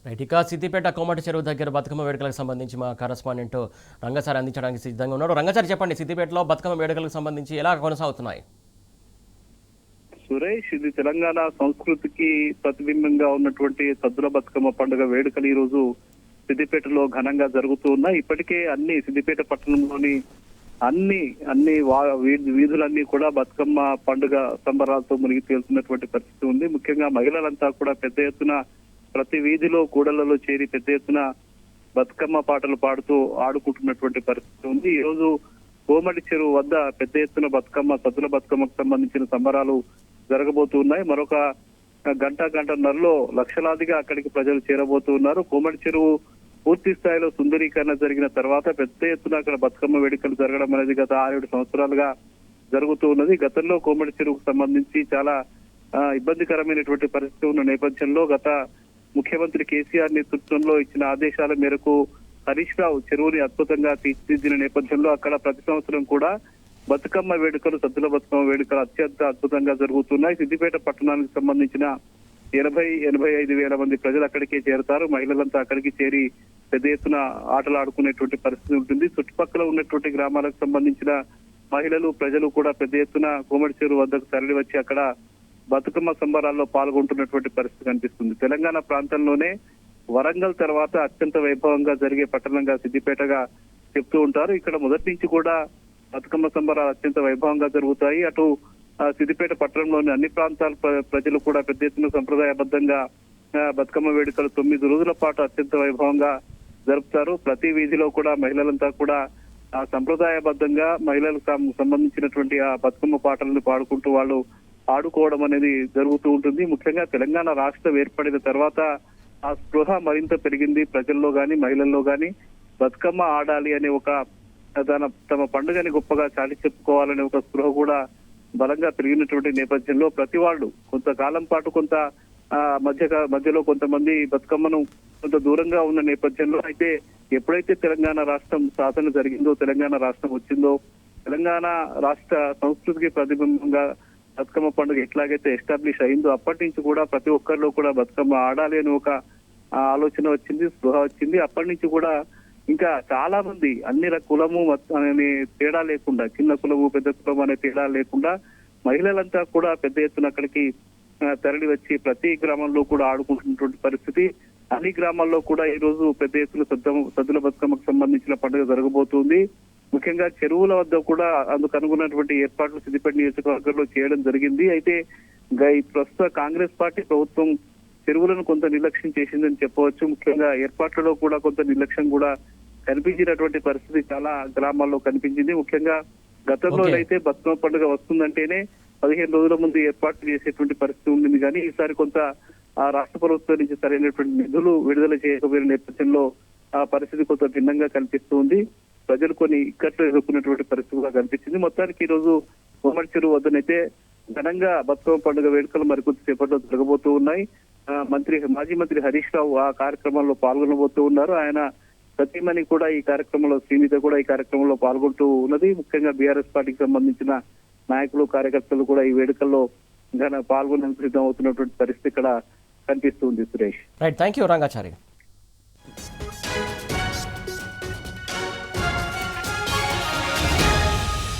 Right. ఇక సిద్దిపేట కోమటి చెరువు దగ్గర బతుకమ్మ వేడుకలకు సంబంధించి మా కరెస్పాండెంట్ రంగసారి అందించడానికి సిద్ధంగా ఉన్నారు. రంగసారి, చెప్పండి, సిద్దిపేటలో బతుకమ్మ వేడుకలకు సంబంధించి ఎలా కొనసాగుతున్నాయి? సురేష్, ఇది తెలంగాణ సంస్కృతికి ప్రతిబింబంగా ఉన్నటువంటి సద్దుల బతుకమ్మ పండుగ వేడుకలు ఈ రోజు సిద్దిపేటలో ఘనంగా జరుగుతూ ఉన్నాయి. ఇప్పటికే సిద్దిపేట పట్టణంలోని అన్ని వీధులన్నీ కూడా బతుకమ్మ పండుగ సంబరాలతో మునిగి తేలుతున్నటువంటి పరిస్థితి ఉంది. ముఖ్యంగా మహిళలంతా కూడా పెద్ద ఎత్తున ప్రతి వీధిలో కూడళ్లలో చేరి పెద్ద ఎత్తున బతుకమ్మ పాటలు పాడుతూ ఆడుకుంటున్నటువంటి పరిస్థితి ఉంది. ఈ రోజు కోమటి చెరువు వద్ద పెద్ద ఎత్తున సద్దుల బతుకమ్మకు సంబంధించిన సంబరాలు జరగబోతున్నాయి. మరొక గంటన్నరలో లక్షలాదిగా అక్కడికి ప్రజలు చేరబోతూ ఉన్నారు. కోమటి చెరువు పూర్తి స్థాయిలో సుందరీకరణ జరిగిన తర్వాత పెద్ద ఎత్తున అక్కడ బతుకమ్మ వేడుకలు జరగడం అనేది గత 6-7 సంవత్సరాలుగా జరుగుతూ ఉన్నది. గతంలో కోమటి చెరువుకు సంబంధించి చాలా ఇబ్బందికరమైనటువంటి పరిస్థితి ఉన్న నేపథ్యంలో గత ముఖ్యమంత్రి కేసీఆర్ నేతృత్వంలో ఇచ్చిన ఆదేశాల మేరకు హరీష్ రావు చెరువుని అద్భుతంగా తీర్చిదిద్దిన నేపథ్యంలో అక్కడ ప్రతి సంవత్సరం కూడా బతుకమ్మ వేడుకలు, సద్దుల బతుకమ్మ వేడుకలు అత్యంత అద్భుతంగా జరుగుతున్నాయి. సిద్దిపేట పట్టణానికి సంబంధించిన 80-85 వేల మంది ప్రజలు అక్కడికే చేరతారు. మహిళలంతా అక్కడికి చేరి పెద్ద ఎత్తున ఆటలు ఆడుకునేటువంటి పరిస్థితి ఉంటుంది. చుట్టుపక్కల ఉన్నటువంటి గ్రామాలకు సంబంధించిన మహిళలు, ప్రజలు కూడా పెద్ద ఎత్తున కోమటి చెరువు వద్దకు తరలి వచ్చి అక్కడ బతుకమ్మ సంబరాల్లో పాల్గొంటున్నటువంటి పరిస్థితి కనిపిస్తుంది. తెలంగాణ ప్రాంతంలోనే వరంగల్ తర్వాత అత్యంత వైభవంగా జరిగే పట్టణంగా సిద్దిపేటగా చెప్తూ ఉంటారు. ఇక్కడ మొదటి నుంచి కూడా బతుకమ్మ సంబరాలు అత్యంత వైభవంగా జరుగుతాయి. అటు సిద్దిపేట పట్టణంలోని అన్ని ప్రాంతాల ప్రజలు కూడా పెద్ద ఎత్తున సంప్రదాయబద్ధంగా బతుకమ్మ వేడుకలు 9 రోజుల పాటు అత్యంత వైభవంగా జరుపుతారు. ప్రతి వీధిలో కూడా మహిళలంతా కూడా ఆ సంప్రదాయబద్ధంగా మహిళలకు సంబంధించినటువంటి ఆ బతుకమ్మ పాటలను పాడుకుంటూ వాళ్ళు ఆడుకోవడం అనేది జరుగుతూ ఉంటుంది. ముఖ్యంగా తెలంగాణ రాష్ట్రం ఏర్పడిన తర్వాత ఆ స్పృహ మరింత పెరిగింది ప్రజల్లో గాని మహిళల్లో గాని. బతుకమ్మ ఆడాలి అనే ఒక తమ పండుగని గొప్పగా చాటి చెప్పుకోవాలనే ఒక స్పృహ కూడా బలంగా పెరిగినటువంటి నేపథ్యంలో ప్రతి వాళ్ళు కొంతకాలం పాటు మధ్యలో కొంతమంది బతుకమ్మను కొంత దూరంగా ఉన్న నేపథ్యంలో అయితే ఎప్పుడైతే తెలంగాణ రాష్ట్రం శాసన జరిగిందో, తెలంగాణ రాష్ట్రం వచ్చిందో, తెలంగాణ రాష్ట్ర సంస్కృతికి ప్రతిబింబంగా బతుకమ్మ పండుగ ఎట్లాగైతే ఎస్టాబ్లిష్ అయిందో అప్పటి నుంచి కూడా ప్రతి ఒక్కరిలో కూడా బతుకమ్మ ఆడాలి అని ఒక ఆలోచన వచ్చింది, స్పృహ వచ్చింది. అప్పటి నుంచి కూడా ఇంకా చాలా మంది అన్ని కులము అనే తేడా లేకుండా, చిన్న కులము పెద్ద కులము అనే తేడా లేకుండా మహిళలంతా కూడా పెద్ద ఎత్తున అక్కడికి తరలి వచ్చి ప్రతి గ్రామంలో కూడా ఆడుకుంటున్నటువంటి పరిస్థితి. అన్ని గ్రామాల్లో కూడా ఈ రోజు పెద్ద ఎత్తున సద్దుల బతుకమ్మకు సంబంధించిన పండుగ జరగబోతుంది. ముఖ్యంగా చెరువుల వద్ద కూడా అందుకు అనుగున్నటువంటి ఏర్పాట్లు సిద్దిపేట నియోజకవర్గంలో చేయడం జరిగింది. అయితే ఈ ప్రస్తుత కాంగ్రెస్ పార్టీ ప్రభుత్వం చెరువులను కొంత నిర్లక్ష్యం చేసిందని చెప్పవచ్చు. ముఖ్యంగా ఏర్పాట్లలో కూడా కొంత నిర్లక్ష్యం కూడా కనిపించినటువంటి పరిస్థితి చాలా గ్రామాల్లో కనిపించింది. ముఖ్యంగా గతంలో అయితే బతుకమ్మ పండుగ వస్తుందంటేనే 15 రోజుల ముందు ఏర్పాట్లు చేసేటువంటి పరిస్థితి ఉండింది. కానీ ఈసారి కొంత రాష్ట్ర ప్రభుత్వం నుంచి సరైనటువంటి నిధులు విడుదల చేయకపోయిన నేపథ్యంలో ఆ పరిస్థితి కొంత భిన్నంగా కనిపిస్తుంది. ప్రజలు కొన్ని ఇక్కట్లు ఎదుర్కొన్నటువంటి పరిస్థితి కూడా కనిపించింది. మొత్తానికి ఈ రోజు కోమటి చెరువు వద్దనైతే ఘనంగా బతుకమ్మ పండుగ వేడుకలు మరికొద్ది సేపట్లో జరగబోతూ ఉన్నాయి. మాజీ మంత్రి హరీష్ రావు ఆ కార్యక్రమంలో పాల్గొనబోతూ ఉన్నారు. ఆయన సతీమణి కూడా ఈ కార్యక్రమంలో, శ్రీనిత కూడా ఈ కార్యక్రమంలో పాల్గొంటూ ఉన్నది. ముఖ్యంగా బీఆర్ఎస్ పార్టీకి సంబంధించిన నాయకులు, కార్యకర్తలు కూడా ఈ వేడుకల్లో పాల్గొనేందుకు సిద్ధం అవుతున్నటువంటి పరిస్థితి ఇక్కడ కనిపిస్తుంది. Suresh, right. Thank you Rangachari.